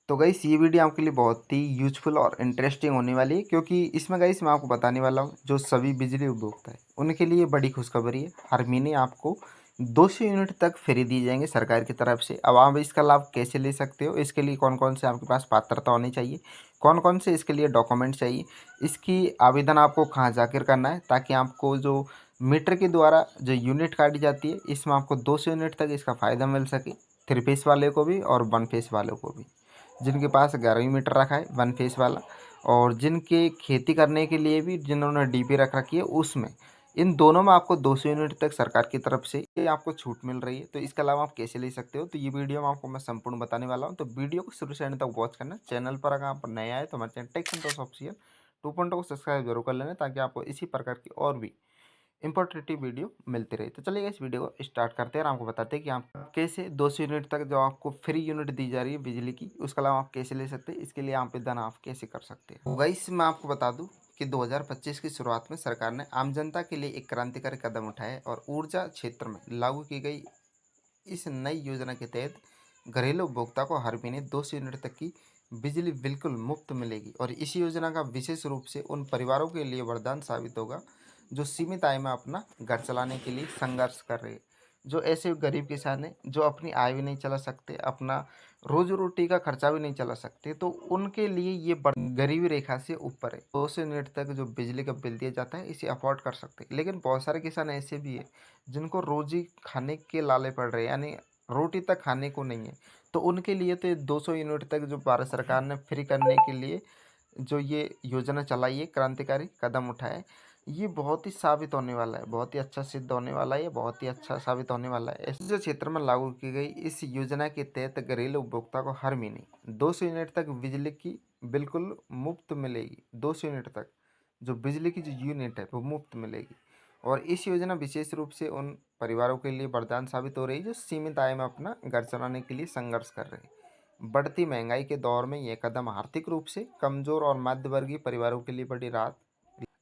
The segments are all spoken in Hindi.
तो गाइस ये वीडियो आपके लिए बहुत ही यूज़फुल और इंटरेस्टिंग होने वाली है, क्योंकि इसमें गाइस मैं आपको बताने वाला हूँ जो सभी बिजली उपभोक्ता है उनके लिए बड़ी खुशखबरी है। हर महीने आपको 200 यूनिट तक फ्री दी जाएंगे सरकार की तरफ से। अब आप इसका लाभ कैसे ले सकते हो, इसके लिए कौन कौन से आपके पास पात्रता होनी चाहिए, कौन कौन से इसके लिए डॉक्यूमेंट चाहिए, इसकी आवेदन आपको कहाँ जाकर करना है, ताकि आपको जो मीटर के द्वारा जो यूनिट काटी जाती है इसमें आपको 200 यूनिट तक इसका फ़ायदा मिल सके, 3 फेस वाले को भी और 1 फेस वालों को भी। जिनके पास 11 मीटर रखा है 1 फेस वाला, और जिनके खेती करने के लिए भी जिन्होंने डीपी रख रखी है उसमें, इन दोनों में आपको 200 यूनिट तक सरकार की तरफ से ये आपको छूट मिल रही है। तो इसके अलावा आप कैसे ले सकते हो, तो ये वीडियो में आपको मैं संपूर्ण बताने वाला हूँ। तो वीडियो को शुरू से एंड तक वॉच करना। चैनल पर अगर आप नए आए तो हमारे चैनल टेक संतोष ऑफिशियल 2.0 को सब्सक्राइब जरूर कर लेना, ताकि आपको इसी प्रकार की और भी इंपॉर्टेंट वीडियो मिलती रही। तो चलिए इस वीडियो को स्टार्ट करते हैं और आपको बताते हैं कि आप कैसे 200 यूनिट तक जो आपको फ्री यूनिट दी जा रही है बिजली की, उसका लाभ आप कैसे ले सकते हैं, इसके लिए आवेदन आप कैसे कर सकते हैं। गाइस मैं आपको बता दूं कि 2025 की शुरुआत में सरकार ने आम जनता के लिए एक क्रांतिकारी कदम उठाया है और ऊर्जा क्षेत्र में लागू की गई इस नई योजना के तहत घरेलू उपभोक्ता को हर महीने 200 यूनिट तक की बिजली बिल्कुल मुफ्त मिलेगी। और इस योजना का विशेष रूप से उन परिवारों के लिए वरदान साबित होगा जो सीमित आय में अपना घर चलाने के लिए संघर्ष कर रहे हैं। जो ऐसे गरीब किसान हैं जो अपनी आय भी नहीं चला सकते, अपना रोजी रोटी का खर्चा भी नहीं चला सकते, तो उनके लिए ये गरीबी रेखा से ऊपर है। 200 यूनिट तक जो बिजली का बिल दिया जाता है इसे अफोर्ड कर सकते हैं। लेकिन बहुत सारे किसान ऐसे भी है जिनको रोजी खाने के लाले पड़ रहे हैं, यानी रोटी तक खाने को नहीं है। तो उनके लिए तो ये 200 यूनिट तक जो भारत सरकार ने फ्री करने के लिए जो ये योजना चलाई है, क्रांतिकारी कदम उठाए, ये बहुत ही साबित होने वाला है, बहुत ही अच्छा सिद्ध होने वाला है, बहुत ही अच्छा साबित होने वाला है। ऐसे क्षेत्र में लागू की गई इस योजना के तहत घरेलू उपभोक्ता को हर महीने 200 यूनिट तक बिजली की बिल्कुल मुफ्त मिलेगी। 200 यूनिट तक जो बिजली की जो यूनिट है वो मुफ्त मिलेगी। और इस योजना विशेष रूप से उन परिवारों के लिए वरदान साबित हो रही है जो सीमित आय में अपना घर चलाने के लिए संघर्ष कर रहे हैं। बढ़ती महंगाई के दौर में यह कदम आर्थिक रूप से कमजोर और मध्य वर्गीय परिवारों के लिए बड़ी राहत।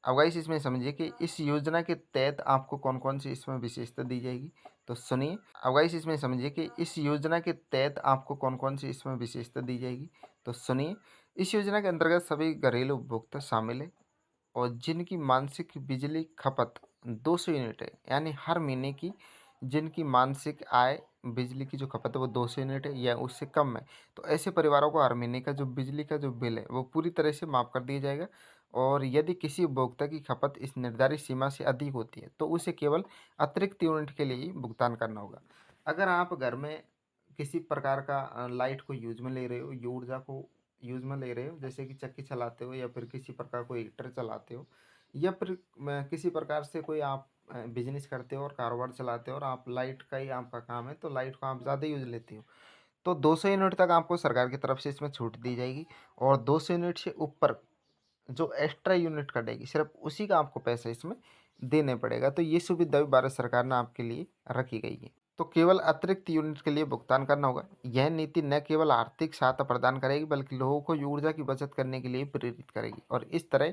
अब गाइस इसमें समझिए कि इस योजना के तहत आपको कौन कौन सी इसमें विशेषता दी जाएगी, तो सुनिए। अब गाइस इसमें समझिए कि इस योजना के तहत आपको कौन कौन सी इसमें विशेषता दी जाएगी, तो सुनिए। इस योजना के अंतर्गत सभी घरेलू उपभोक्ता शामिल है और जिनकी मानसिक बिजली खपत 200 यूनिट है, यानी हर महीने की जिनकी मानसिक आय बिजली की जो खपत है वो 200 यूनिट है या उससे कम है, तो ऐसे परिवारों को हर महीने का जो बिजली का जो बिल है वो पूरी तरह से माफ़ कर दिया जाएगा। और यदि किसी उपभोक्ता की खपत इस निर्धारित सीमा से अधिक होती है तो उसे केवल अतिरिक्त यूनिट के लिए ही भुगतान करना होगा। अगर आप घर में किसी प्रकार का लाइट को यूज में ले रहे हो, ये ऊर्जा को यूज में ले रहे हो, जैसे कि चक्की चलाते हो या फिर किसी प्रकार कोई हीटर चलाते हो, या फिर किसी प्रकार से कोई आप बिजनेस करते हो और कारोबार चलाते हो और आप लाइट का ही आपका काम है, तो लाइट को आप ज़्यादा यूज लेते हो, तो 200 यूनिट तक आपको सरकार की तरफ से इसमें छूट दी जाएगी। और 200 यूनिट से ऊपर जो एक्स्ट्रा यूनिट कटेगी सिर्फ उसी का आपको पैसा इसमें देने पड़ेगा। तो ये सुविधा भी भारत सरकार ने आपके लिए रखी गई है। तो केवल अतिरिक्त यूनिट के लिए भुगतान करना होगा। यह नीति न केवल आर्थिक सहायता प्रदान करेगी बल्कि लोगों को ऊर्जा की बचत करने के लिए प्रेरित करेगी, और इस तरह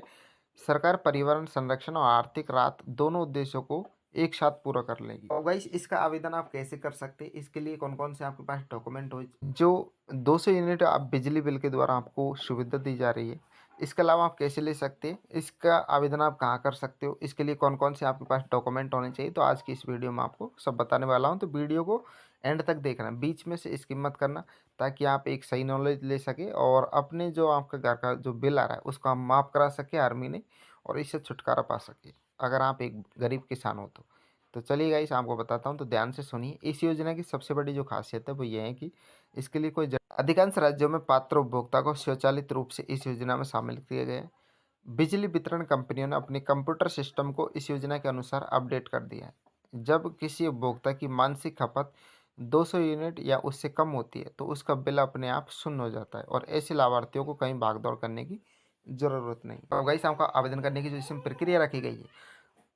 सरकार पर्यावरण संरक्षण और आर्थिक राहत दोनों उद्देश्यों को एक साथ पूरा कर लेगी। और गाइस इसका आवेदन आप कैसे कर सकते हैं, इसके लिए कौन कौन से आपके पास डॉक्यूमेंट हो। जो 200 यूनिट आप बिजली बिल के द्वारा आपको सुविधा दी जा रही है, इसके अलावा आप कैसे ले सकते हैं, इसका आवेदन आप कहाँ कर सकते हो, इसके लिए कौन कौन से आपके पास डॉक्यूमेंट होने चाहिए, तो आज की इस वीडियो में आपको सब बताने वाला हूँ। तो वीडियो को एंड तक देखना, बीच में से स्किप मत करना, ताकि आप एक सही नॉलेज ले सके और अपने जो आपका घर का जो बिल आ रहा है उसको आप माफ़ करा सके हर महीने, और इससे छुटकारा पा सके अगर आप एक गरीब किसान हो तो चलिए गाइस आपको बताता हूँ, तो ध्यान से सुनिए। इस योजना की सबसे बड़ी जो खासियत है वो ये है कि इसके लिए कोई अधिकांश राज्यों में पात्र उपभोक्ता को स्वचालित रूप से इस योजना में शामिल किया गया है। बिजली वितरण कंपनियों ने अपने कंप्यूटर सिस्टम को इस योजना के अनुसार अपडेट कर दिया है। जब किसी उपभोक्ता की मानसिक खपत 200 यूनिट या उससे कम होती है तो उसका बिल अपने आप शून्य हो जाता है, और ऐसे लाभार्थियों को कहीं भागदौड़ करने की ज़रूरत नहीं। तो गाइस आपका आवेदन करने की जो इसमें प्रक्रिया रखी गई है,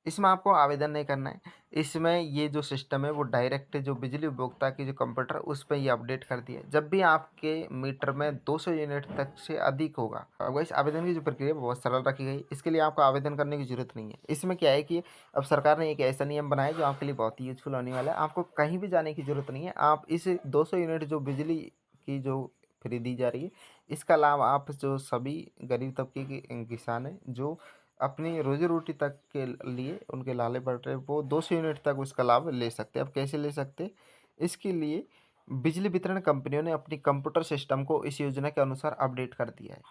इसमें आपको आवेदन नहीं करना है। इसमें ये जो सिस्टम है वो डायरेक्ट जो बिजली उपभोक्ता की जो कंप्यूटर उस पर ये अपडेट कर दिया है। जब भी आपके मीटर में 200 यूनिट तक से अधिक होगा, अब इस आवेदन की जो प्रक्रिया है बहुत सरल रखी गई। इसके लिए आपको आवेदन करने की जरूरत नहीं है। इसमें क्या है कि अब सरकार ने एक ऐसा नियम बनाया जो आपके लिए बहुत ही यूजफुल होने वाला है। आपको कहीं भी जाने की जरूरत नहीं है। आप इस 200 यूनिट जो बिजली की जो फ्री दी जा रही है। इसका लाभ आप जो सभी गरीब तबके के किसान हैं जो अपनी रोजी रोटी तक के लिए उनके लाले पड़ रहे, वो 200 यूनिट तक उसका लाभ ले सकते हैं। अब कैसे ले सकते हैं? इसके लिए बिजली वितरण कंपनियों ने अपनी कंप्यूटर सिस्टम को इस योजना के अनुसार अपडेट कर दिया है।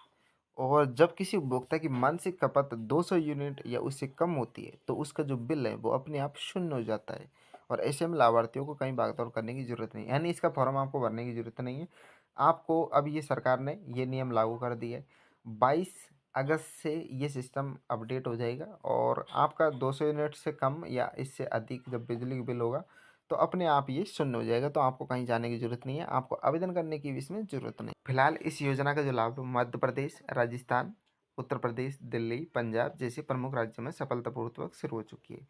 और जब किसी उपभोक्ता की मासिक खपत 200 यूनिट या उससे कम होती है तो उसका जो बिल है वो अपने आप शून्य हो जाता है। और ऐसे में लाभार्थियों को कहीं भागदौड़ करने की ज़रूरत नहीं, यानी इसका फॉर्म आपको भरने की ज़रूरत नहीं है। आपको अब ये सरकार ने ये नियम लागू कर दिया है। 22 अगस्त से ये सिस्टम अपडेट हो जाएगा और आपका 200 यूनिट से कम या इससे अधिक जब बिजली बिल होगा तो अपने आप ये शून्य हो जाएगा। तो आपको कहीं जाने की ज़रूरत नहीं है, आपको आवेदन करने की भी इसमें ज़रूरत नहीं। फिलहाल इस योजना का जो लाभ मध्य प्रदेश, राजस्थान, उत्तर प्रदेश, दिल्ली, पंजाब जैसे प्रमुख राज्यों में सफलतापूर्वक शुरू हो चुकी है।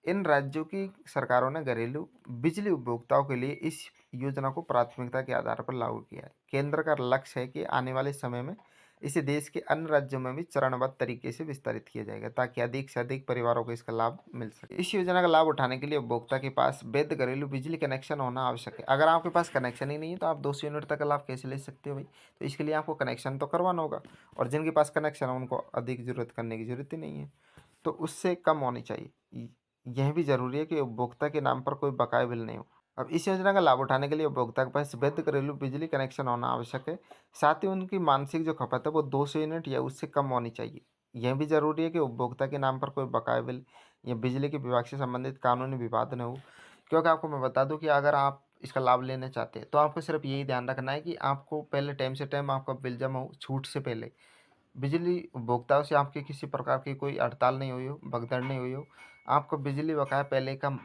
इन राज्यों की सरकारों ने घरेलू बिजली उपभोक्ताओं के लिए इस योजना को प्राथमिकता के आधार पर लागू किया है। केंद्र का लक्ष्य है कि आने वाले समय में इसे देश के अन्य राज्यों में भी चरणबद्ध तरीके से विस्तारित किया जाएगा ताकि अधिक से अधिक परिवारों को इसका लाभ मिल सके। इस योजना का लाभ उठाने के लिए उपभोक्ता के पास वैध घरेलू बिजली कनेक्शन होना आवश्यक है। अगर आपके पास कनेक्शन ही नहीं है तो आप 200 यूनिट तक का लाभ कैसे ले सकते हो भाई? तो इसके लिए आपको कनेक्शन तो करवाना होगा, और जिनके पास कनेक्शन है उनको अधिक जरूरत करने की जरूरत ही नहीं है, तो उससे कम होनी चाहिए। यह भी जरूरी है कि उपभोक्ता के नाम पर कोई बकाया बिल नहीं हो। अब इस योजना का लाभ उठाने के लिए उपभोक्ता के पास वैध घरेलू बिजली कनेक्शन होना आवश्यक है। साथ ही उनकी मासिक जो खपत है वो 200 यूनिट या उससे कम होनी चाहिए। यह भी जरूरी है कि उपभोक्ता के नाम पर कोई बकाया बिल या बिजली के विभाग से संबंधित कानूनी विवाद न हो। क्योंकि आपको मैं बता दूं कि अगर आप इसका लाभ लेना चाहते हैं तो आपको सिर्फ यही ध्यान रखना है कि आपको पहले टाइम से टाइम आपका बिल जमा हो, छूट से पहले बिजली उपभोक्ताओं से आपकी किसी प्रकार की कोई हड़ताल नहीं हुई हो, भगदड़ नहीं हुई हो, आपको बिजली बकाया पहले का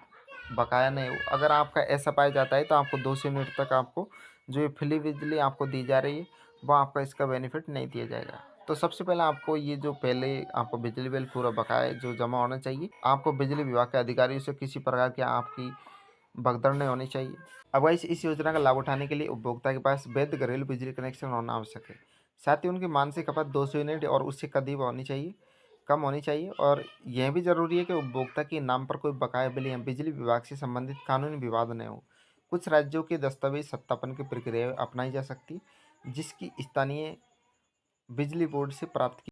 बकाया नहीं हो। अगर आपका ऐसा पाया जाता है तो आपको 200 यूनिट तक आपको जो ये फ्री बिजली आपको दी जा रही है वो आपका इसका बेनिफिट नहीं दिया जाएगा। तो सबसे पहले आपको ये जो पहले आपको बिजली बिल पूरा बकाया जो जमा होना चाहिए, आपको बिजली विभाग के अधिकारियों से किसी प्रकार की आपकी भगदड़ नहीं होनी चाहिए। अब गाइस इस योजना का लाभ उठाने के लिए उपभोक्ता के पास वैध घरेलू बिजली कनेक्शन होना आवश्यक है। साथ ही उनकी मासिक खपत 200 यूनिट और उससे करीब होनी चाहिए, कम होनी चाहिए। और यह भी जरूरी है कि उपभोक्ता के नाम पर कोई बकाया बिल या बिजली विभाग से संबंधित कानूनी विवाद न हो। कुछ राज्यों के दस्तावेज सत्यापन की प्रक्रिया अपनाई जा सकती है जिसकी स्थानीय बिजली बोर्ड से प्राप्त की